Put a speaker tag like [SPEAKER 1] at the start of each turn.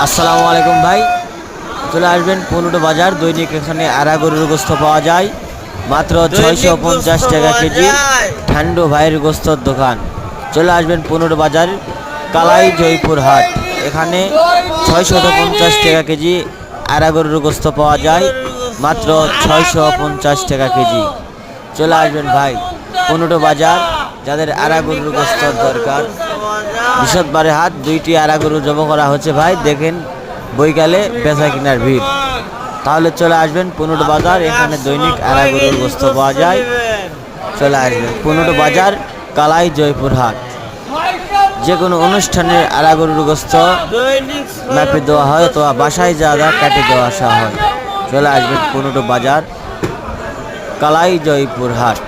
[SPEAKER 1] আসসালামু আলাইকুম ভাই, চলে আসবেন পনেরো বাজার। দৈনিক এখানে আড়া গরুর গোস্ত পাওয়া যায় মাত্র 650 টাকা কেজি। ঠান্ডু ভাইয়ের গোস্তর দোকান, চলে আসবেন পনেরো বাজার কালাই জয়পুর হাট। এখানে 650 টাকা কেজি আড়া গরুর গোস্ত পাওয়া যায় মাত্র 650 টাকা কেজি। চলে আসবেন ভাই পনেরো বাজার, যাদের আড়া গরুর গোস্তর দরকার। বৃহস্পতিবারে হাট, দুইটি আড়া গরু জমা করা হচ্ছে ভাই, দেখেন বৈকালে বেচা কিনার ভিড়। তাহলে চলে আসবেন পনেরো বাজার, এখানে দৈনিক আড়া গরুর গোস্ত পাওয়া যায়। চলে আসবেন পনেরো বাজার কালাই জয়পুর হাট। যে কোনো অনুষ্ঠানের আড়া গরুর গোস্ত ম্যাপে দেওয়া হয় অথবা বাসায় যা কাটে দেওয়া আসা হয়। চলে আসবেন পনেরো বাজার কালাই জয়পুর হাট।